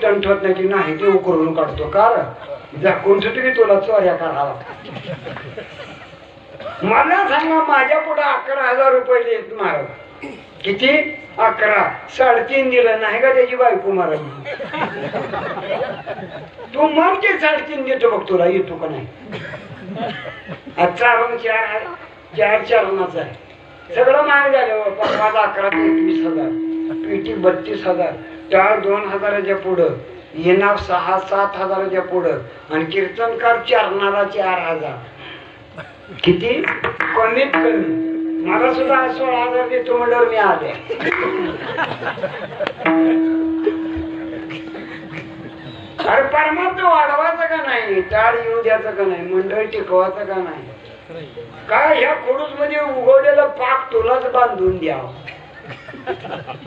तंट होत नाही ती नाही ती उकरून काढतो कार झाकून तुम्ही तुला चोऱ्या करावा मला सांगा माझ्या पुढे 11,000 रुपये देत महाराज किती 11 3.5 दिलं नाही का त्याची बायको महाराज तू मग ते 3.5 देतो बघ तुला येतो का नाही आजचा रंग 4 चरणाचा आहे सगळं महाग झालं 11 ते 21,000 पेटी 32,000 टाळ 2,000च्या पुढं येणार 6-7 हजाराच्या पुढं आणि कीर्तनकार चरणारा 4,000 किती कमीत कमी मला सुद्धा 16,000 देतो म्हणल्यावर मी आले अरे परमार्थ वाढवायचं का नाही टाळ येऊ द्यायचं का नाही मंडळ टिकवायचं का नाही काय ह्या खोडूस मध्ये उगवलेलं पाक तुलाच बांधून द्यावं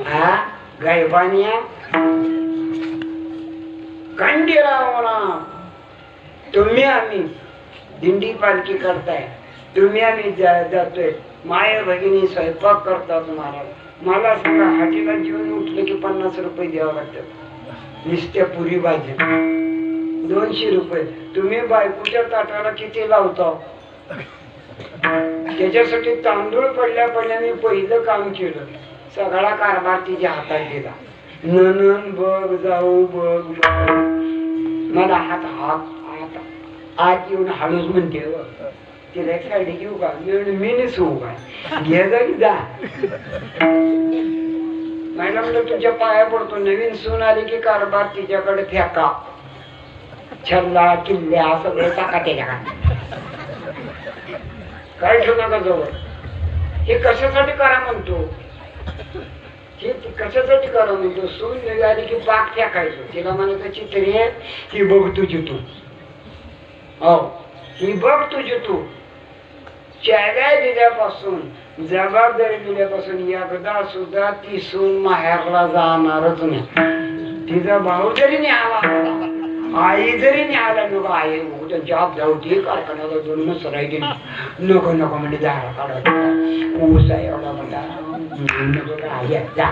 हा गायबानिया खंडीरावणा तुम्ही आम्ही दिंडी पालखी करताय तुम्ही आम्ही जातोय माय भगिनी स्वयंपाक करतात महाराज मला सांगा हाटीला जेवण उठलं की 50 रुपये द्यावं लागतात नुसत्या पुरी भाजी 200 रुपये तुम्ही बायकोच्या ताटाला किती लावता त्याच्यासाठी तांदूळ पडल्या मी पहिलं काम केलं सगळा कारभार तिच्या हातात दिला ननन बघ जाऊ बघ मला हात आत येऊन हळूच म्हणते तिला एक साडी घेऊ का मी नेसू काय घे जा मला म्हणलं तुझ्या पाया पडतो नवीन सून आली की कारभार तिच्याकडे फेका छल्ला किल्ल्या सगळं टाका त्याच्याकडे काय ठेवू नका जवळ हे कशासाठी करा म्हणतो हे कशासाठी करा म्हणतो सून निघाली की पाक फेकायचो तिला म्हणायचं चित्रे ही बघ तुझी तू हो ही बघ तुझी तू चॅगाय दिल्यापासून जबाबदारी दिल्यापासून एकदा सुद्धा ती सून माहेरला जाणारच नाही तिचा भाऊ जरी न्याला आई जरी न्याला नको आई जॉब जाऊ ती कारखान्याला 2 मस राहिली नको नको म्हणजे झाडा काढा ऊस आहे एवढा म्हणता जा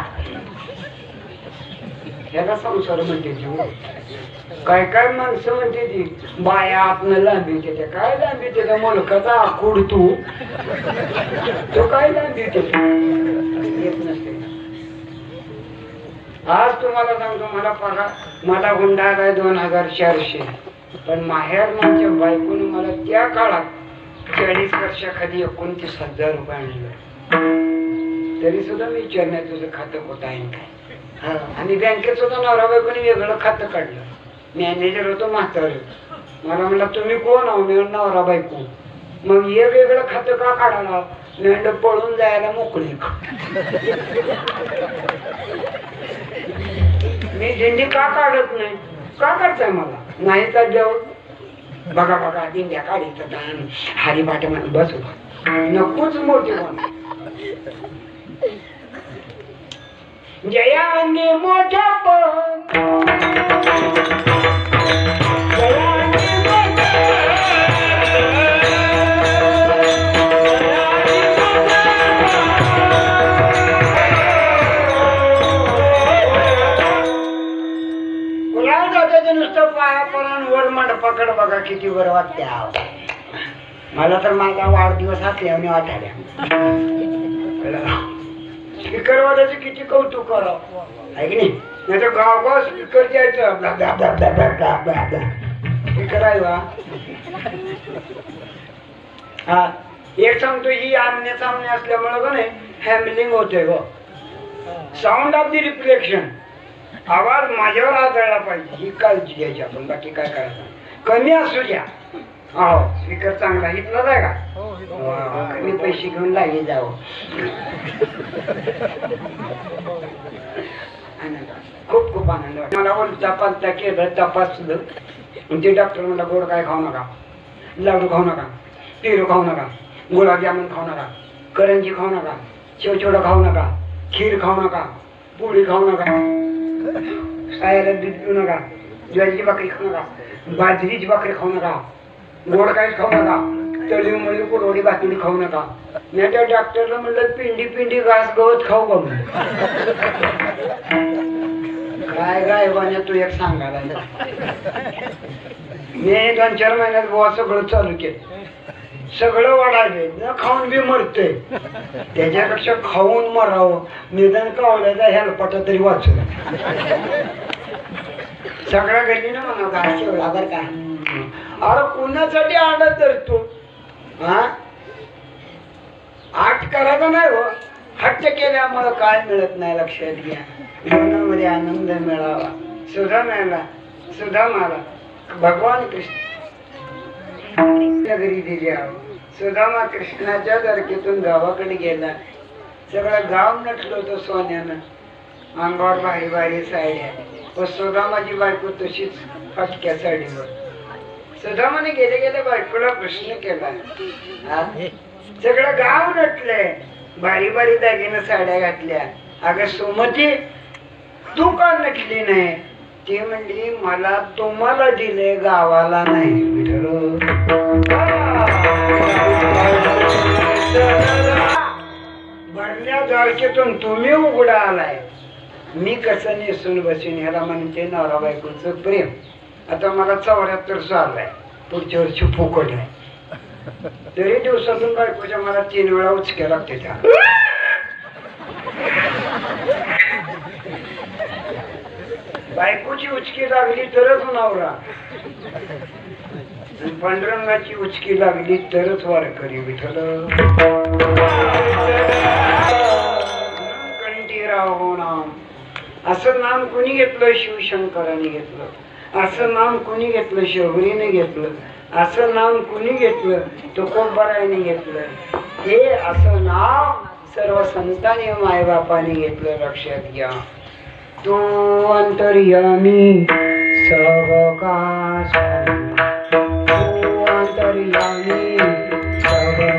ह्याला संसार म्हणते जीव काय काय माणसं म्हणते ती बाया आपलं लांबी देते काय लांबी देते मुलकाचा आखूड तू तो काय लांबी येत नसते आज तुम्हाला सांगतो मला पगार मला हुंडा आलाय 2,400 पण माहेर माझ्या बायकोने मला त्या काळात 40 वर्षाखाली 29,000 रुपये आणले तरी सुद्धा मी विचारण्यात तुझं खातं कुठं आहे काय आणि बँकेत सुद्धा नवरा बायकोने वेगळं खातं काढलं मॅनेजर होतो म्हातार मला म्हणला तुम्ही कोण आहो मी नवरा बायको मग हे वेगळं खातं का काढायला मी पळून जायला मोकळी मी दिंडी का काढत नाही का काढताय मला नाही तर जेवण बघा बघा दिंड्या काढीत हरी भाट बस नकोच मोठे कोण जयाने मोठ्या नुसतं पाया पडून वर मंडपाकड बघा किती वर वाटत्या मला तर माझा वाढदिवस असल्याने वाटायला स्पीकरवाल्याचं किती कौतुक करावं आहे की नाही तर गाव स्पीकर द्यायचं स्पीकर आहे बा हा एक सांगतो ही आमने सामने असल्यामुळे का नाही हॅमलिंग होते ग साऊंड ऑफ द रिफ्लेक्शन आवाज माझ्यावर आदळला पाहिजे ही काळजी घ्यायची आपण बाकी काय करायचं कमी असू द्या हो स्पीकर चांगला इथलाच आहे का कमी पैसे घेऊन लागे जावं खूप खूप आनंद वाटतो मला बोलता पालता केलं तपासलं ते डॉक्टर म्हणला गोड काय खाऊ नका लाडू खाऊ नका पेरू खाऊ नका गुलाबजामुन खाऊ नका करंजी खाऊ नका शेवचिवडा खाऊ नका खीर खाऊ नका पोळी खाऊ नका सायाला दूध पिऊ नका ज्वारीची भाकरी खाऊ नका बाजरीची भाकरी खाऊ नका गोड काहीच खाऊ नका तळी मुली कोरवडी भाकरी खाऊ नका मी त्या डॉक्टरला म्हणलं पिंडी पिंडी घास गवत खाऊ का काय गायबाने तू एक सांगायला मी 2-4 महिन्यात बुवा सगळं चालू केलं. सगळं वाढायले न खाऊन बी मरते त्याच्यापेक्षा खाऊन मरावं निदान कावल्याचा हेलपाटा तरी वाचू सगळ्या गल्लीनं म्हणा गायचे बरोबर का. अरे कुणासाठी आडत धरतो हा आठ करायचा नाही हो. हट्ट केल्यामुळं काय मिळत नाही लक्षात घ्या. जीवनामध्ये आनंद मिळावा सुधा मिळाला सुधा मला भगवान कृष्ण घरी दिली सुदामा कृष्णाच्या दरकेतून गावाकडे गेला. सगळं गाव नटलं होतं सोन्यानं अंगावर भारी भारी साड्या व सुदामाची बायको तशीच फटक्या साडीवर. सुदामाने गेले गेले बायकोला प्रश्न केला. सगळं गाव नटलंय भारी भारी दागिने साड्या घातल्या. अगं सुमती तू का नटली नाही. ती म्हणली मला तुम्हाला दिले गावाला नाही. भरल्या द्वारकेतून तुम्ही उघडा आलाय मी कसं नेसून बसून ह्याला म्हणते नवरा बायकोचं प्रेम. आता मला 74 चाललाय पुढच्या वर्षी फुकट आहे तरी दिवसातून बायकोच्या मला 3 वेळा उचक्या लागते त्या. बायकोची उचकी लागली तरच नवरा पांडुरंगाची उचकी लागली तरच वारकरी विठ्ठल. कंठीराव नाम असं नाम कुणी घेतलं शिवशंकराने घेतलं. असं नाम कुणी घेतलं शबरीने घेतलं. असं नाम कुणी घेतलं तुकोबारायने घेतलं. हे असं नाव सर्व संतांनी मायबापाने घेतलं लक्षात घ्या. तो अंतर्यामी सबकाश तो अंतर्यामी सबकाश.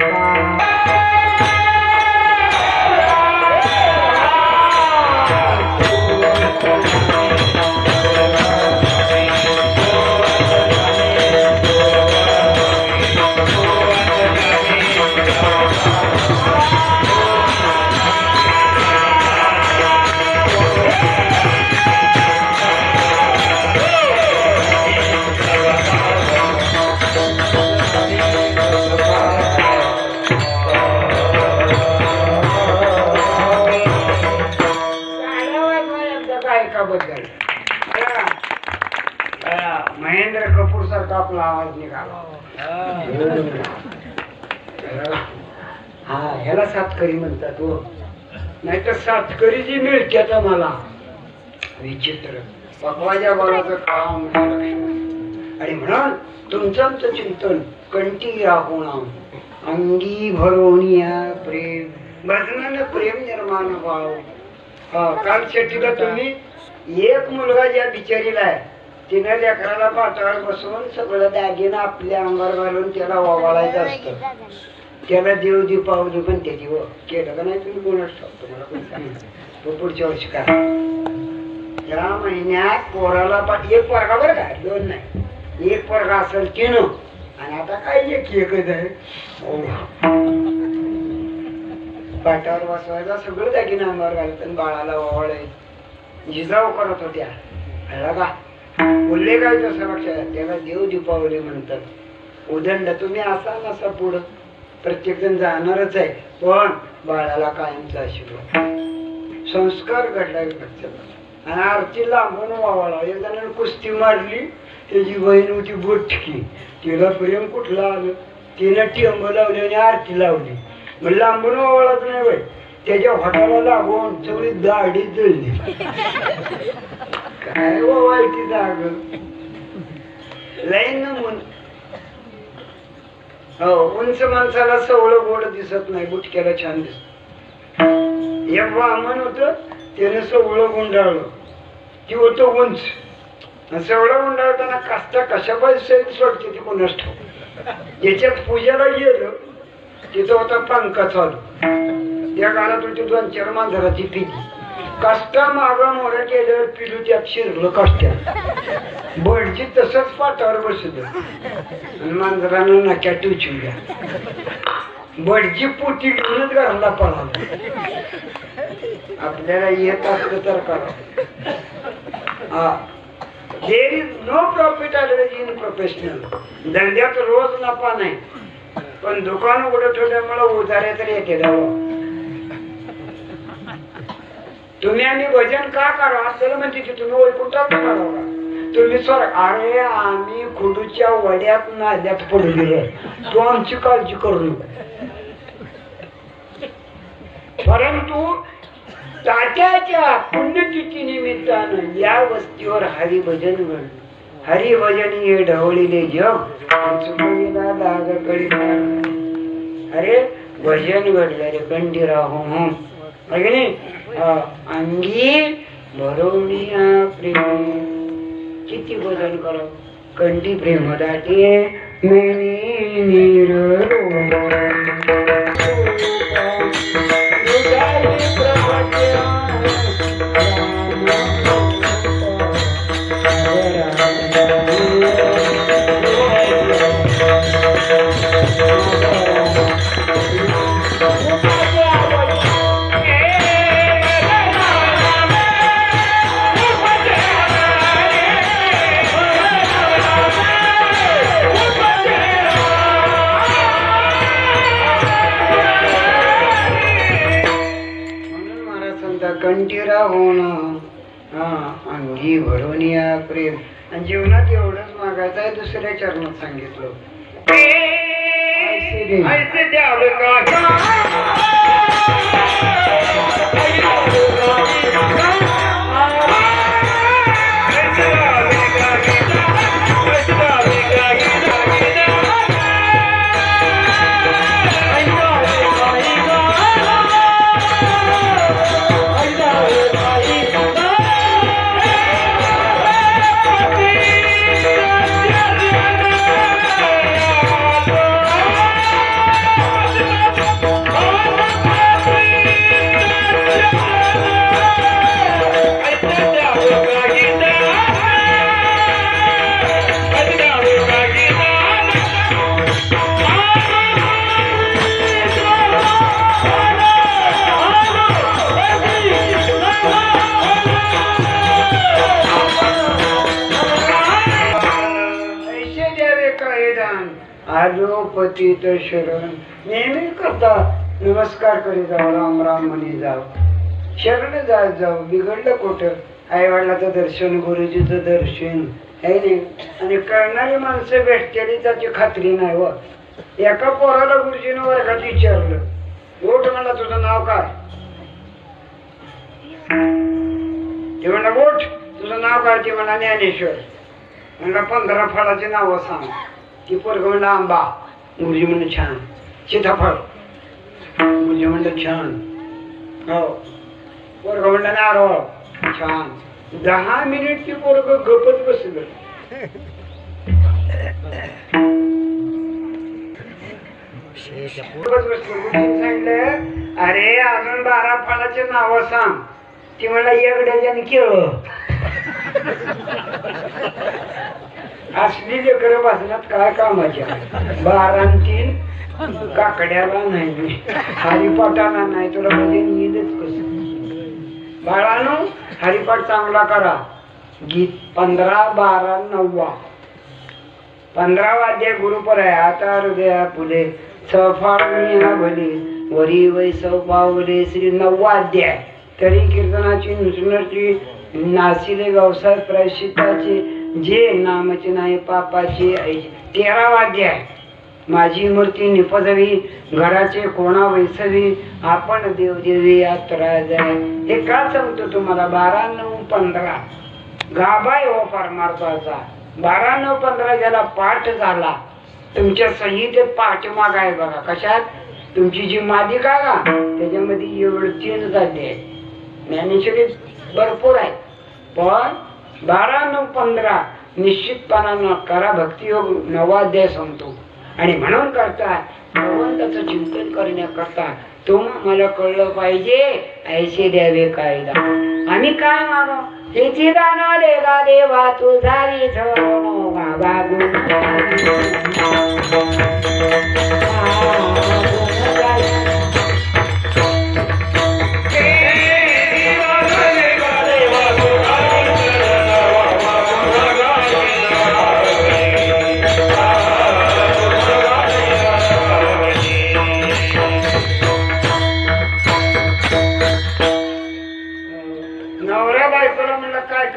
महेंद्र कपूर सारखा आपला आवाज निघाला. हा ह्याला सातकरी म्हणतात हो. नाहीतर सातकरी जी मिळते आता मला विचित्र पकवाच्या बाळाचं काम आणि म्हणून तुमचं आमचं चिंतन कंठी राहून अंगी भरोनिया प्रेम भजनानं प्रेम निर्माण व्हावं. काल शेतीला तुम्ही एक मुलगा ज्या बिचारीला आहे तिने लेकराला पाठावर बसवून सगळं दागिनं आपल्या अंगावर घालून त्याला ओवाळायचं असतं. त्याला देव दीपावली पण त्याची केलं का नाही तुम्ही कोणच ठेवतो मला पण सांगितलं पुढच्या वर्षी का या महिन्यात पोराला एक पोरगा बरं का 2 नाही एक पोरगा असेल 3 आणि आता काय एकच आहे. पाठावर बसवायला सगळं दागिनं अंगावर घालत बाळाला ओवाळायचं जिजाऊ करत होत्या. कळला का बोलले काय तसं लक्षात. त्याला देव दीपावली म्हणतात. उदंड तुम्ही असा नसा पुढं प्रत्येक जण जाणारच आहे पण बाळाला कायमचा आशीर्वाद संस्कार घडला घडचा. आणि आरती लांबून वावळा. एक जणांनी कुस्ती मारली त्याची बहीण होती बोटकी तिला प्रेम कुठलं आलं तिने टिंब लावली आणि आरती लावली. मग लांबून वावळाच नाही बाई त्याच्या होटाला लागून सगळी दाढी जळली. काय वाईटी जाग लाईन म्हणून हो उंच माणसाला सवळं गोड दिसत नाही बुटक्याला छान दिसत. एक वामन होत त्याने सवळं गुंडाळलं ती होतं उंच. सवळं गुंडाळताना कास्ता कशा पाहिजे सोडते ती कोणाच ठाऊ. ज्याच्यात पूजेला गेलं तिथं होता पंखा चालू. त्या गाण्यात होती 2-4 मांजराची पिली. काष्टा मागा मोठ्या केल्यावर पिलू त्यात शिरलं काष्ट्या बळची तसंच पाठावर बसलं आणि मांजरानं नाक्यात टुचून द्या. बडजी पोटी घेऊनच घराला पळाला. आपल्याला येत असलं तर करा. There is no profit already in professional. धंद्यात रोज नफा नाही, पण दुकान उघडं ठेवल्यामुळे उधारे तरी येते दावा. तुम्ही आणि भजन का करा आपल्याला म्हणते की तुम्ही वैकुंठात करावं का तुम्ही स्वर. अरे आम्ही खुडूच्या वड्यात नाद्यात पडू गेलो, तू आमची काळजी करू नको. परंतु तात्याच्या पुण्यतिथी निमित्तानं या वस्तीवर हरिभजन घडलं. हरिभजन हे ढवळीले जग चुकविला लागकडी. अरे भजन घडलं रे कंठीराव हो अगदी अंगी भरवणिया प्रेम. किती भजन करावं. कंठी प्रेम दाटे कंठीरा होणं अंगी भरून या प्रेम. आणि जीवनात एवढंच मागायचं आहे. दुसऱ्या चरणात सांगितलं ऐसे द्यावे का पतित शरण. नेहमी करता नमस्कार करीत जावं, राम राम म्हणी जाव, शरण जात जाव. बिघडलं कुठं? आई वडिलाचं दर्शन, गुरुजीचं दर्शन आहे नाही. आणि कळणारी माणसं भेटतेली त्याची खात्री नाही. व एका पोराला गुरुजीनं वर्गात विचारलं, ओठ म्हणला तुझं नाव काय? ते म्हणला ओठ तुझं नाव काय? ते म्हणला ज्ञानेश्वर. म्हणला 15 फळाची नावं सांग. ती पोरग म्हणला आंबा. गुरुजी म्हणलं छान. सीताफळ. गुरुजी म्हणलं छान. हो. पोरग म्हणलं नारळ. छान. 10 मिनिट ती पोरग गपत बसलं. सांगितलं अरे अजून 12 फळाचे नाव सांग. ती म्हणला एक डझन केळ. असली लेकरं बसण्यात काय कामाच्या. 12 आणि 3 काकड्याला नाही, हरिपाठाला नाही. तुला म्हणजे नीदच कस. बाळानो हरिपाठ चांगला करा. गीत 15, 12, 9. 15 वाद्य गुरुपर आहे. आता हृदया फुले सफाळणी भले वरी वै सपावले श्री 9 अध्याय. तरी कीर्तनाची नुसरची नाशिले व्यवसाय प्रायश्चित्ताचे जे नामचे नाही पापाचे 13 अध्याय. माझी मूर्ती निपजवी घराचे कोणा वैसवी आपण देवदेवी यात्रा जाय. हे का सांगतो तुम्हाला? 12, 9, 15 गाभाय हो परमार्थाचा. 12, 9, 15 ज्याला पाठ झाला तुमच्या संहितेत पाठीमाग आहे बघा. कशात? तुमची जी मालिका का त्याच्यामध्ये एवढं 3 अध्याय. ज्ञानेश्वरी भरपूर आहे. पण 12, 9, 15 निश्चितपणानं करा. भक्तियोग 9 अध्याय सांगतो. आणि म्हणून करता भगवंताचं चिंतन करण्याकरता तुम मला कळलं पाहिजे ऐसे द्यावे कायदा. आम्ही काय मागो हेची दाना देवा देवा तुझारी बाबा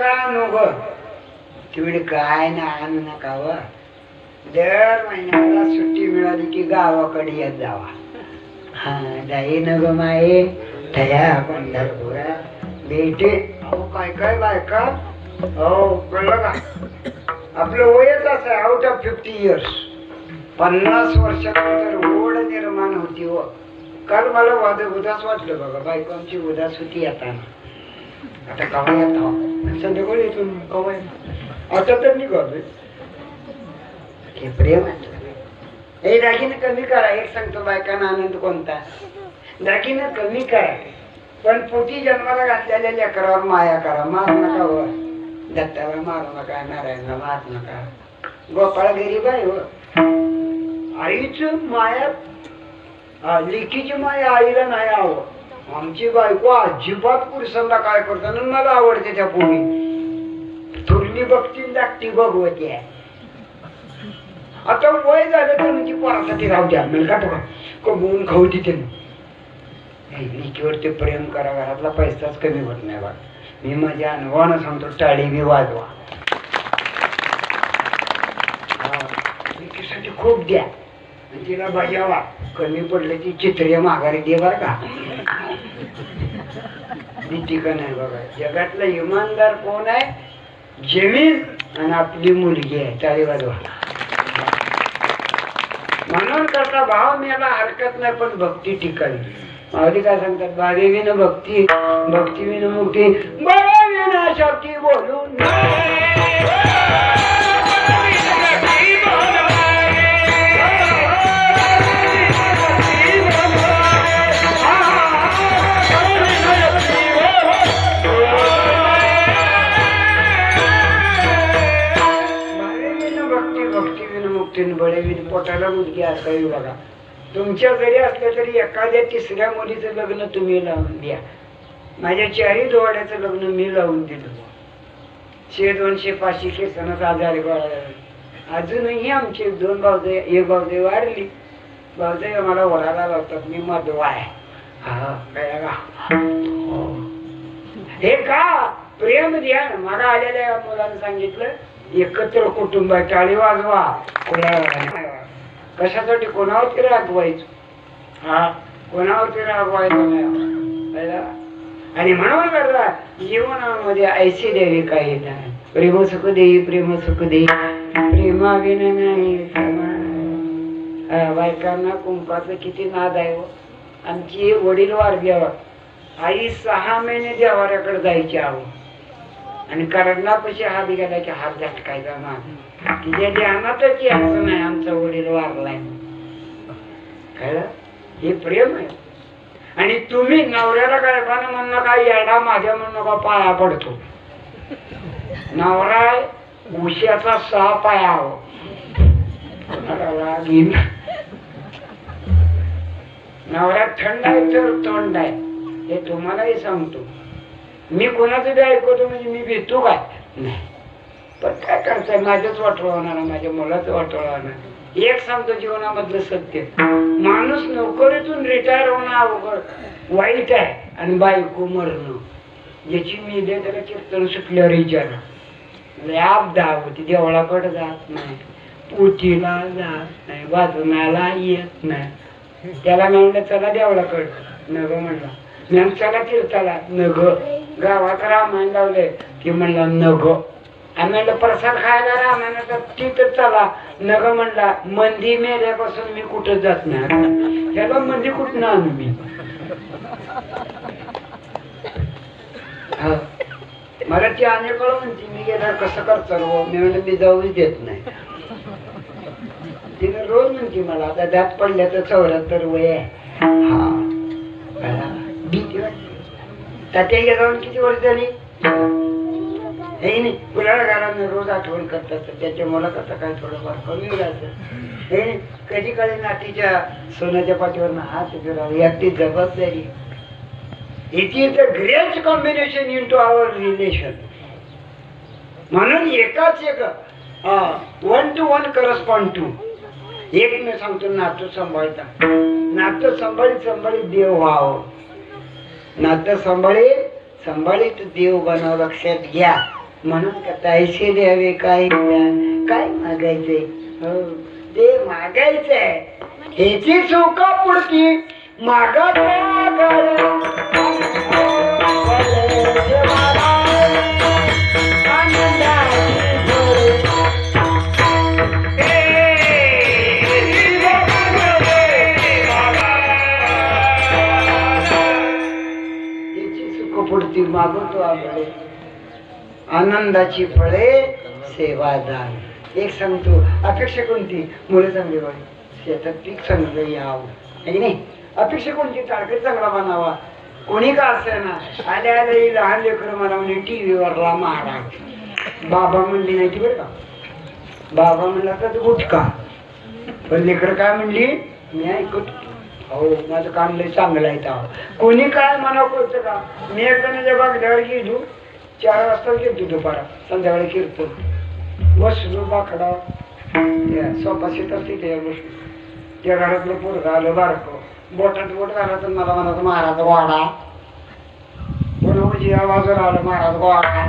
नका आणू ग तेवढी काय ना आणू नका व दर महिन्याला सुट्टी मिळाली की गावाकडे येत जावा हा जाई न ग माये तया पंढरपुरा बेटे अहो काय काय बायका हो कळलं का आपलं वयच असं आउट ऑफ 50 इयर्स 50 वर्षानंतर ओढ निर्माण होती व काल मला उदास वाटलं बघा बायको आमची उदास होती येताना आता कवा येतो संध्याकाळी येतो कवा आता तर निघालोय हे प्रेम हे दागिने कमी करा एक सांगतो बायकांना आनंद कोणता दागिने कमी करा पण पोटी जन्माला घातलेल्या लेकरावर माया करा मारू नका व दत्ताला मारू नका नारायणला मारू नका गोपाळ गरीब आहे व आईच माया लेकीची माया आईला नाही आवड आमची बायको अजिबात पुरुषांना काय करतो मला आवडते त्या पोरी थोरली बघती धाकटी भगवती आहे आता वय झालं तर म्हणजे पोरासाठी राहू द्या मिळका तो कमवून खाऊ तिथे लेकीवरती प्रेम करा घरातला पैसाच कमी होत नाही बा मी माझ्या अनुभवानं सांगतो टाळी बी वाजवा लेकीसाठी खूप द्या तिला बजावा कमी पडले ती चित्रे माघारी दे बर का भीती का नाही बघा जगातला इमानदार कोण आहे जमीन आणि आपली मुलगी आहे टाळी वाजवा म्हणून करता भाव मला हरकत नाही पण भक्ती टिकावी माऊली काय सांगतात बागे विन भक्ती भक्ती विन मुक्ती बळे विना शक्ती बोलून बळे विन पोटाला मुलगी असावी बघा तुमच्या घरी असल्या तरी एखाद्या तिसऱ्या मुलीचं लग्न तुम्ही लावून द्या माझ्या 4 डोळ्याचं लग्न मी लावून दिलं 100-200 500 केसानच आजारी गोळा अजूनही आमचे 2 भावजे एक भावजे वाढली भावजे मला वराला लावतात मी मधवा आहे हा काय हे का प्रेम द्या मला आलेल्या मुलांनी सांगितलं एकत्र कुटुंब टाळी वाजवा कशासाठी कोणावरती रागवायचं हा कोणावरती रागवायचं नाही आणि म्हणून करता जीवनामध्ये ऐशी देवी काही नाही प्रेम सुख देई प्रेम सुख देई प्रेमा विना नाही बायकांना कुंकाचं किती नाद आहे आमची वडील वारग्यावर आई 6 महिने देवाऱ्याकडे जायची आहो आणि करडणापाशी हात गेला की हात झटकायचा माझा तिच्या ध्यानातच यायचं नाही आमचा वडील वारलाय कळलं हे प्रेम आहे आणि तुम्ही नवऱ्याला काय म्हणणं काय येडा माझ्या म्हणणं का पाया पडतो नवरा उश्याचा 6 पाया लागीन नवऱ्यात थंड आहे तर तोंड आहे हे तुम्हालाही सांगतो मी कोणाचं बी ऐकवतो म्हणजे मी भेटतो काय नाही पण काय करताय माझ्याच वाटोळ होणार माझ्या मुलाचं वाटोळ होणार एक सांगतो जीवनामधलं सत्य माणूस नोकरीतून रिटायर होणं अवघड वाईट आहे आणि बायको मरणं ज्याची मी दे त्याला कीर्तन सुटल्यावर विचार लाभ दावती देवळाकडे जात नाही पोथीला जात नाही वाचनाला येत नाही त्याला म्हणलं चला देवळाकडं नग म्हणला मी चला तीर्थाला नग गावात रामायण लावले की म्हणलं नग आणि म्हणलं प्रसाद खायला रामायणाचा तिथं चला नग म्हणला मंदी मेल्यापासून मी कुठं जात नाही त्याला मंदी कुठं आणू मी मला ती अनेक वेळा म्हणते मी गेला कसं करतो मी म्हणलं मी जाऊच देत नाही तिने रोज म्हणते मला आता दात पडल्या तर 74 वय आहे हा भीती वाटते तात्या जाऊन किती वर्ष झाली हे नाही कुणाला घरानं रोज आठवण करतात त्याच्या मला कसं काय थोडंफार कमी राहतं हे कधी कधी नातीच्या सोन्याच्या पाठीवर हात फिरावं याची जबाबदारी it is a great combination in to our relation म्हणून एकाच एक 1 to 1 करस्पॉन्ड टू एक मी सांगतो नातं सांभाळता नातं सांभाळीत देव व्हावं नातं सांभाळीत देव बनावं लक्षात घ्या म्हणून का ताईशे द्यावे काय काय मागायचंय हो ते मागायचंय ह्याची चौका पुढती मागा पुढती मागवतो आपले आनंदाची फळे सेवादान. एक सांगतो अपेक्षा कोणती मुलं चांगली व्हावी शेतात पीक चांगलं यावं आहे नाही. अपेक्षा कोणती टार्गेट चांगला बनावा कोणी का असे ना आल्या आल्या लहान लेकर मला म्हणजे टीव्हीवरला महाराज बाबा म्हणली नाही ती बरं का बाबा म्हणला तर तू गुटका पण लेकर काय म्हणली मी ऐकत हो माझं काम लय चांगलं आहे तर कोणी काय म्हणा करतं का मी एकदा बागड्यावर गेलो 4 वाजता गेलो दुपारा संध्याकाळी कीर्तन बसलो बाकडा सोपा शेतात तिथे बसलो त्या घरातलं पोरगं आलं बारकं बोटात बोट घाला तर मला म्हणायचं महाराज वाडा पण उजव्या बाजूला आलं महाराज वाडा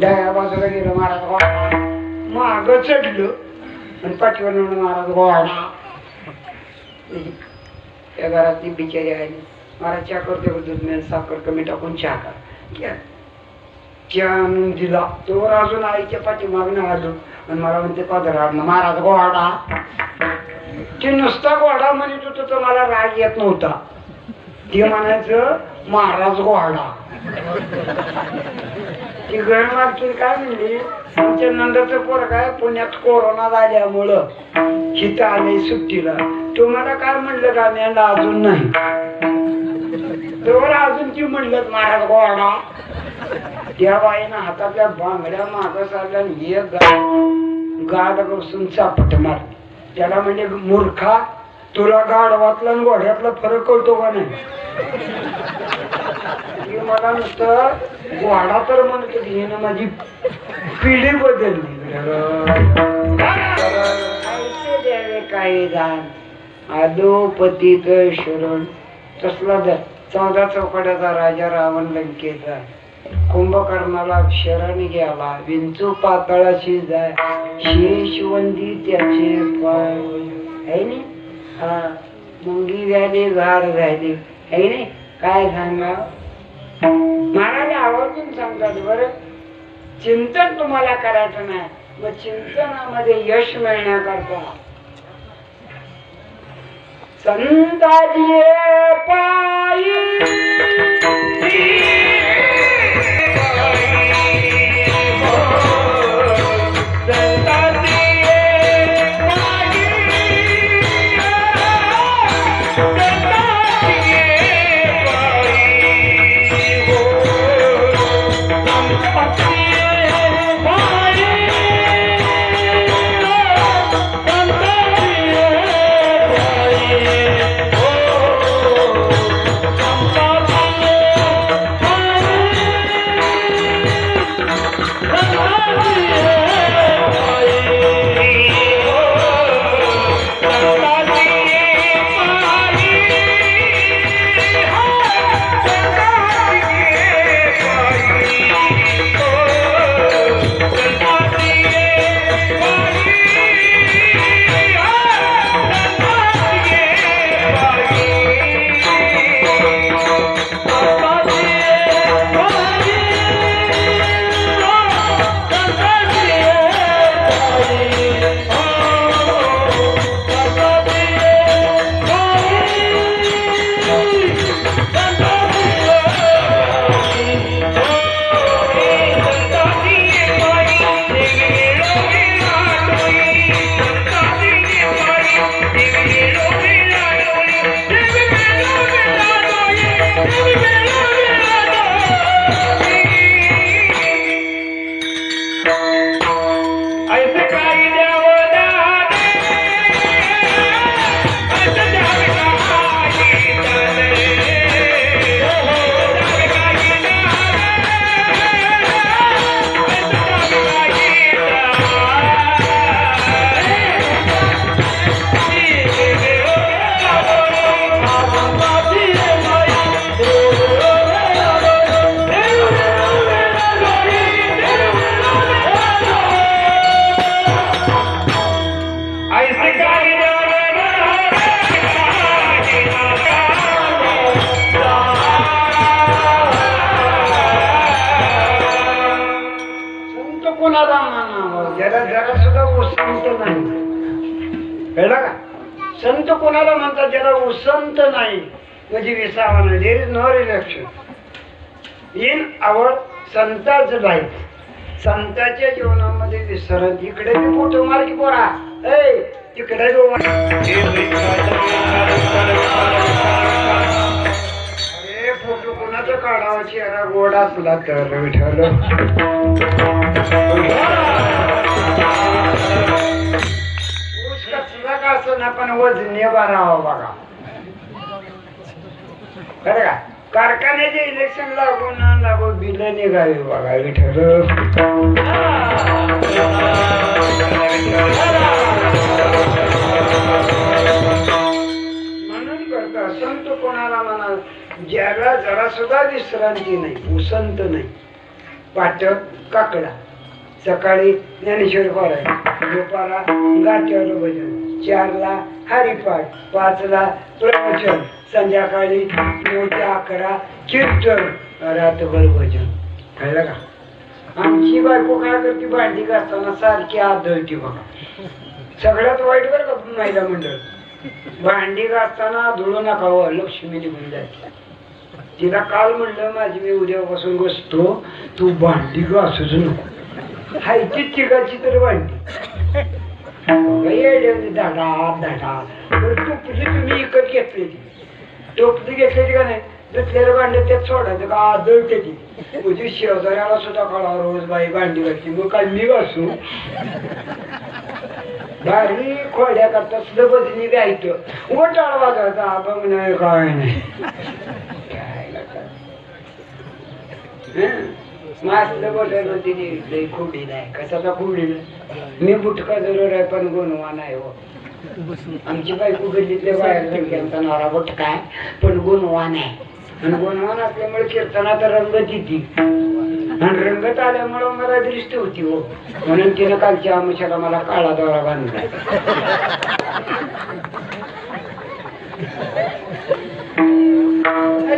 डाव्या बाजूला गेलं महाराज वाडा मागं चढलं आणि पाठीवर म्हणून महाराज वाडा. त्या घरातली बिचारी आली महाराज चहा करते दूध मी साखर कमी टाकून चहा करा चहा आणून दिला तोवर अजून आईच्या पाठी मागणं आलो आणि मला म्हणते पादर आडणं महाराज गोवाडा. ते नुसता गोवाडा म्हणत होतं तर मला राग येत नव्हता ते म्हणायचं महाराज गोवाडा. ती गण मागची काय म्हणली आमच्या नंदाचं पोरग आहे पुण्यात कोरोना झाल्यामुळं हिथं आले सुट्टीला तुम्हाला काय म्हणलं का मी अजून नाही तर अजून ती म्हणलं महाराज गोवाडा. त्या बाईनं हातातल्या बांगड्या मागं सारल्या एक गाड बसून चापट मारली त्याला म्हणजे मूर्खा तुला गाढवातला आणि घोड्यातला फरक कळतो का नाही. मला नुसतं घोडा तर म्हणत होती हिनं माझी पिढी बदलली. द्यावे काही दान अधोपतीत शरण तसला 14 चौकड्याचा राजा रावण लंकेचा कुंभकर्णाला शरण गेला विंचू पातळाशी जाय शेषवंदी त्याचे पाय आहे नी हा मुंगी झाली झाड झाली आहे नी काय सांगा महाराज आवर्जून सांगतात बरं चिंतन तुम्हाला करायचं नाही मग चिंतनामध्ये यश मिळण्याकरता संताजी पायी संत नाही. कळलं का? संत कोणाला म्हणतात? ज्याला उसंत नाही, म्हणजे विसावा नाही. There is no relaxation in our संताच लाईफ. संताच्या जीवनामध्ये विसरण. इकडे बी फोटो मार की पोरा, तिकडे अरे फोटो कोणाचा काढावा? चेहरा गोड असला तर विठ्ठल. ऊस कसला का असं ना, पण वजनी बारावा बघा. खरं का? कारखान्याचे इलेक्शन लागू ना लागू बिल निघावी बघा विठ्ठल. म्हणून करता संत कोणाला म्हणा? ज्याला जरा सुद्धा विश्रांती नाही, उसंत नाही. पाटक काकडा, सकाळी ज्ञानेश्वर पारायण, दुपारा गाठ्यावर भजन, 4ला हरिपाठ, 5ला प्रवचन, संध्याकाळी 9 ते 11 कीर्तन, रात्रभर भजन. कळलं का? आमची बायको काय करते? भांडी घासताना सारखी आदळती बघा. सगळ्यात वाईट बरं का महिला मंडळ, भांडी घासताना धुळू नका हो, लक्ष्मी निघून जायची. तिला काल म्हणलं माझी मी उद्यापासून बसतो, तू भांडी घासूच नको. हायची चिकाची तर भांडी धाडा धाडा. टोपली तुम्ही इकत घेतली, टोपली घेतली का नाही? दुसऱ्या भांडे त्यात सोडायचं का? आदळते ती. म्हणजे शेजाऱ्याला सुद्धा कळा रोज बाई भांडी घासली, मग काय मी घासू? भारी खोड्या करता सुद्धा बसली द्यायचं, ओटाळ वाजायचा. बघ नाही काय नाही मासलं बोलायला तिने खोडी नाही. कशाचा खोडी नाही? मी बुटका जरूर आहे पण गुणवा नाही हो. आमची बायको गल्लीतल्या बाहेर त्यांचा नारा बुटका आहे पण गुणवान आहे. आणि गुणवान असल्यामुळे कीर्तनाचा रंगत येते, आणि रंगत आल्यामुळं मला दृष्टी होती हो. म्हणून तिनं कालच्या आमुष्याला मला काळा दोरा बांधला.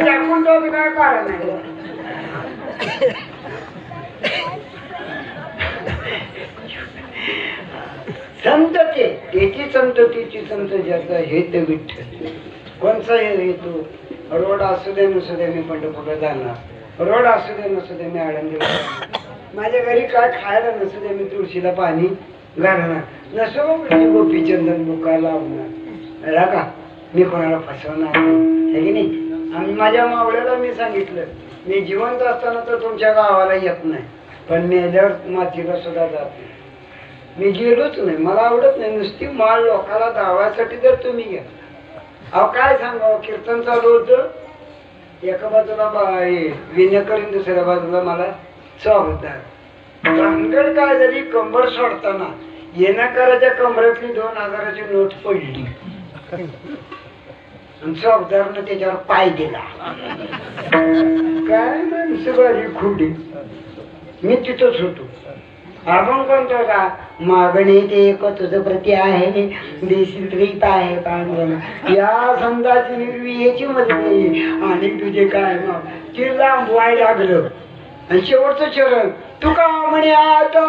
दाखवून तो काय कारण आहे? संत त्याची संततीची संत ज्याचा हेत विठ्ठल. कोणचा हेतू? रोड असू दे नसू दे मी पंढरपूरला जाणार, रोड असू दे नसू दे मी आळंदीला जाणार, माझ्या घरी काय खायला नसू दे मी तुळशीला पाणी घालणार, नसो गोपीचंदन बुका लावणार. का मी कोणाला फसवणार नाही की नाही? आणि माझ्या मावळ्याला मी सांगितलं, मी जिवंत असताना तर तुमच्या गावाला येत नाही, पण मेल्यावर मातीला सुद्धा जात नाही. मी गेलोच नाही, मला आवडत नाही. नुसती माळ लोकाला धावायसाठी जर तुम्ही घ्या. अहो काय सांगावं, कीर्तन चालू होतं, एका बाजूला विनयकरीन, दुसऱ्या बाजूला मला स्वागतदार. भानगड काय झाली, कंबर सोडताना येणाकराच्या कमरेतली 2000ची नोट पडली आणि स्वागतदारनं त्याच्यावर पाय दिला. काय माणसं बारी खोटी. मी तिथंच होतो. आपण कोणतो का? मागणी ते तुझं प्रती आहे, देशील रीत आहे का? या संताची निर्वी याची मध्ये आणि तुझे काय मग ते लांब वाय लागलं. आणि शेवटचं चरण तू का म्हणे आता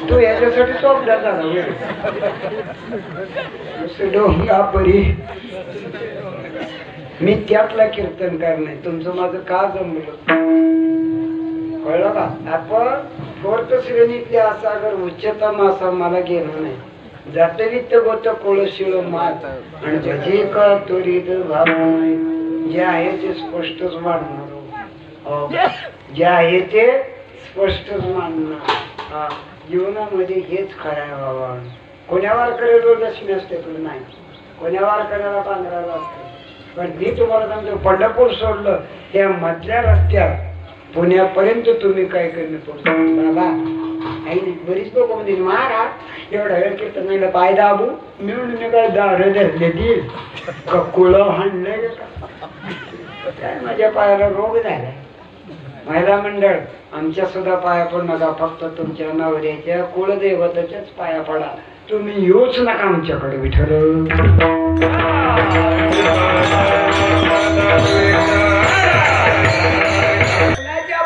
तू याच्यासाठी सोपला झाला डोंगा परी. मी त्यातला कीर्तन करणे तुमचं माझं का जमलं? कळलं का? आपण 4th श्रेणीतले असा अगर उच्चतम असा मला गेलो नाही. जातवित्त गोत कोळशिळ मात आणि भजे का त्वरित भाव नाही. जे आहे ते स्पष्टच मांडणार, जे आहे ते स्पष्टच मांडणार. जीवनामध्ये हेच खरं आहे बाबा. कोण्या वारकऱ्याला लक्ष्मी असते तुला नाही, कोण्या वारकऱ्याला पांघराला असते. पण मी तुम्हाला सांगतो, पंढरपूर सोडलं त्या मधल्या रस्त्यात पुण्यापर्यंत तुम्ही काय करणे पडतो बाबा. आई बरीच लोक म्हणजे महाराज एवढा वेळ कीर्तनाला पाय दाबू मिळून मी काय दार धरले ती कुळ हाणलंय काय? माझ्या पायाला रोग झालाय. महिला मंडळ आमच्या सुद्धा पाया पडू नका, फक्त तुमच्या नवऱ्याच्या कुळदेवताच्याच पाया पडा. तुम्ही येऊच नका आमच्याकडे विठ्ठल.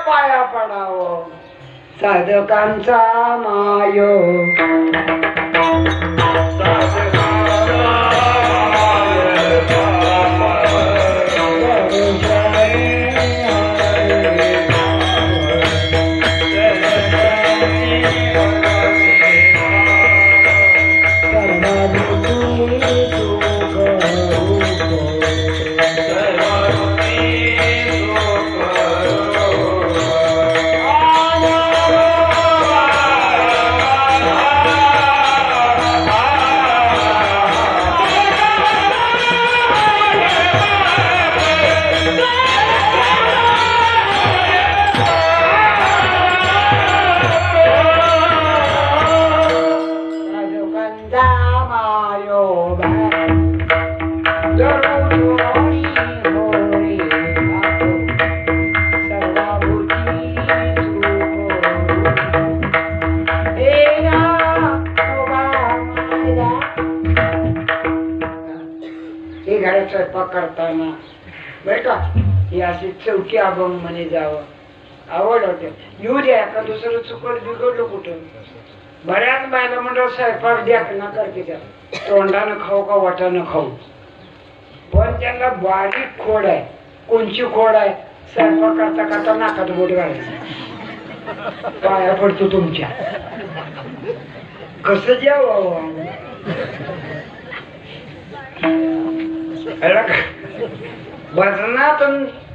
पाया पडावं साधकांचा माय स्वयंपाक करताना बर का ही अशी चौकी अभंग म्हणे जावं आवड होते येऊ द्या का दुसरं चुकट बिघडलं कुठं बऱ्याच बायला म्हणलं स्वयंपाक द्या ना करते त्या तोंडानं खाऊ का वाटानं खाऊ पण त्यांना बारीक खोड आहे कोणची खोड आहे स्वयंपाक करता करता नाकात बोट घालायचं पाया पडतो तुमच्या कसं द्यावं भजनात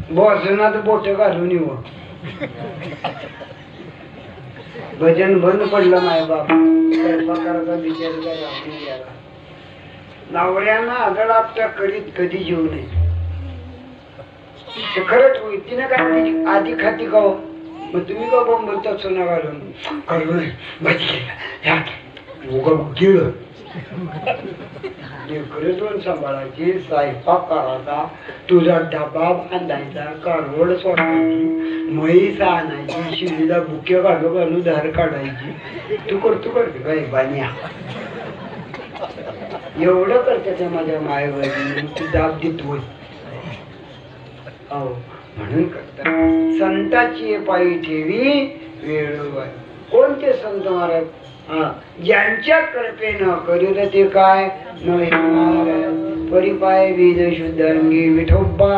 भोजनात बोट घालून येऊ भजन बंद पडलं माय बाप स्वयंपाकाचा विचार काय नवऱ्यांना आदळ आपल्या करीत कधी जेवू नये खरंच होईल तिने काय आधी खाती का मग तुम्ही का बोलता सोना घालून करू नये भजी गिळ लेकरं सांभाळायची स्वयंपाक करायचा तुझा डबा बांधायचा कारवड सोडायची म्हैस आणायची शिवीला बुके घालू घालू धार काढायची तू करते काय बान्या एवढं करते ते माझ्या मायवडी तू दाब देतोय हो म्हणून करता संताची पायी ठेवी वेळोवेळी कोणते संत महाराज ज्यांच्या कृपेनं करील ते काय परिपाय बीज शुद्ध अंगी विठोबा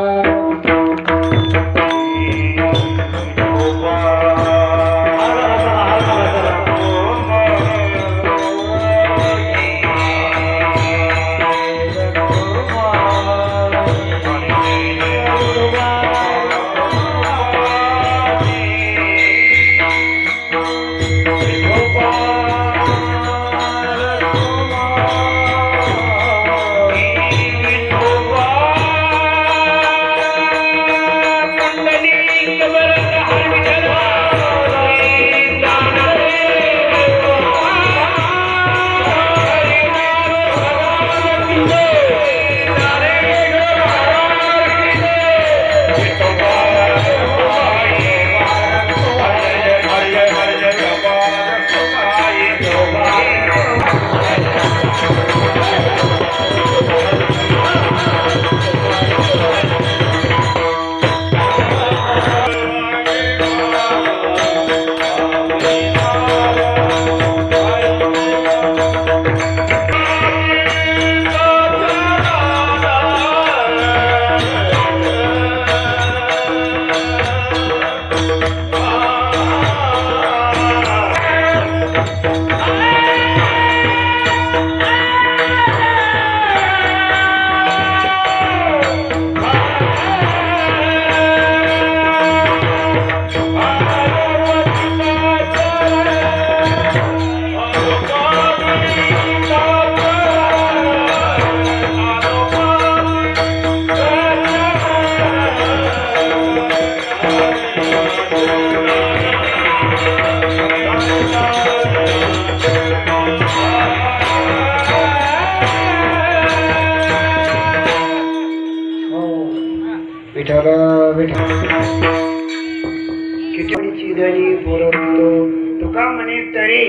तुका म्हणे तरी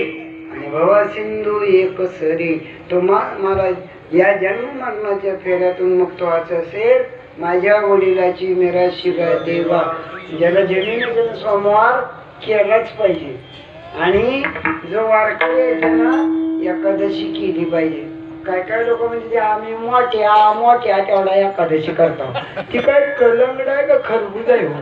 आणि भवा सिंधू एक सरी तो मला या जन्म मरणाच्या फेऱ्यातून मुक्त व्हायचं असेल माझ्या वडिलाची मेरा शिवा देवा ज्याला जमिनीचा सोमवार केलाच पाहिजे आणि जो वारकरी यायचा ना एकादशी केली पाहिजे. काय काय लोक म्हणजे आम्ही मोठ्या तेवढा एकादशी करतो. ती काय कलंगड आहे का खरबूज आहे हो?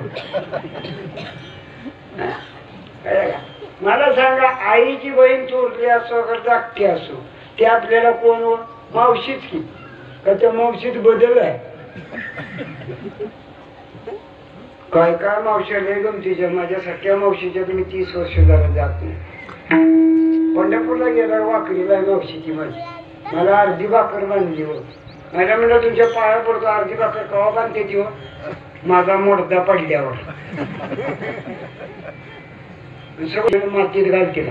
मला सांगा, आईची बहीण चोरली असो का धाकटी असो, ते आपल्याला कोण मावशीच की का त्या मावशीत बदल आहे? काय काय मावशी लय गमतीच्या. माझ्या सख्या मावशीच्या तुम्ही 30 वर्ष झालं जात नाही. पंढरपूरला गेला वाकरीला मावशीची माझी, मला अर्धी भाकर बांधली हो. माझ्या म्हणलं तुमच्या पाया पडतो, अर्धी भाकर कवा बांधते ती हो? माझा मोडदा पडल्यावर. सगळं मातीत घालते.